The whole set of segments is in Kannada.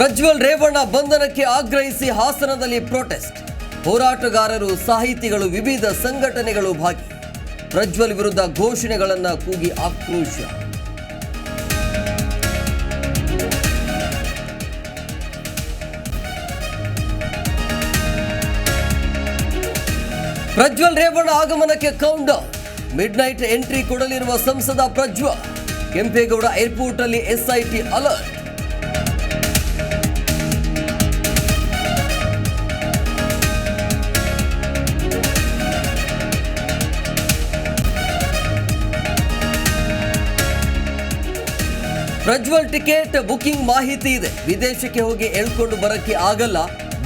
ಪ್ರಜ್ವಲ್ ರೇವಣ್ಣ ಬಂಧನಕ್ಕೆ ಆಗ್ರಹಿಸಿ ಹಾಸನದಲ್ಲಿ ಪ್ರೊಟೆಸ್ಟ್. ಹೋರಾಟಗಾರರು, ಸಾಹಿತಿಗಳು, ವಿವಿಧ ಸಂಘಟನೆಗಳು ಭಾಗಿ. ಪ್ರಜ್ವಲ್ ವಿರುದ್ಧ ಘೋಷಣೆಗಳನ್ನು ಕೂಗಿ ಆಕ್ರೋಶ. ಪ್ರಜ್ವಲ್ ರೇವಣ್ಣ ಆಗಮನಕ್ಕೆ countdown. Midnight entry ಕೊಡಲಿರುವ ಸಂಸದ ಪ್ರಜ್ವಲ್. ಕೆಂಪೇಗೌಡ ಏರ್ಪೋರ್ಟ್ ಅಲ್ಲಿ SIT alert. Prajwal ticket booking ಮಾಹಿತಿ ಇದೆ. ವಿದೇಶಕ್ಕೆ ಹೋಗಿ ಎಳ್ಕೊಂಡು ಬರಕ್ಕೆ ಆಗಲ್ಲ,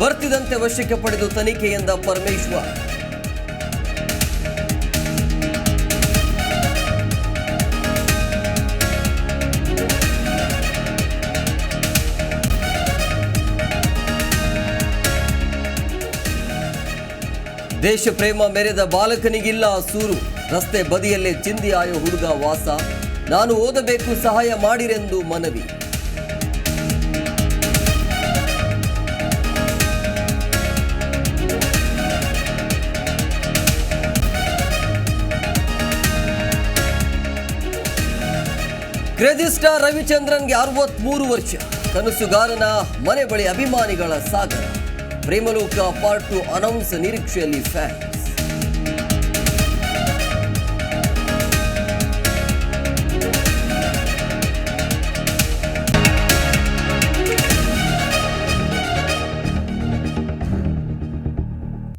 ಬರ್ತಿದಂತೆ ವಶಕ್ಕೆ ಪಡೆದು ತನಿಖೆ ಎಂದ ಪರಮೇಶ್ವರ್. ದೇಶ ಪ್ರೇಮ ಮೆರೆದ ಬಾಲಕನಿಗಿಲ್ಲ ಸೂರು. ರಸ್ತೆ ಬದಿಯಲ್ಲೇ ಚಿಂದಿ ಆಯೋ ಹುಡುಗ ವಾಸ. ನಾನು ಓದಬೇಕು, ಸಹಾಯ ಮಾಡಿರೆಂದು ಮನವಿ. ಕ್ರೇಜಿ ಸ್ಟಾರ್ ರವಿಚಂದ್ರನ್ಗೆ 63 ವರ್ಷ. ಕನಸುಗಾರನ ಮನೆ ಬಳಿ ಅಭಿಮಾನಿಗಳ ಸಾಗರ. ಪ್ರೇಮಲೋಕ ಪಾರ್ಟ್ 2 ಅನೌನ್ಸ್ ನಿರೀಕ್ಷೆಯಲ್ಲಿ ಫ್ಯಾನ್ಸ್.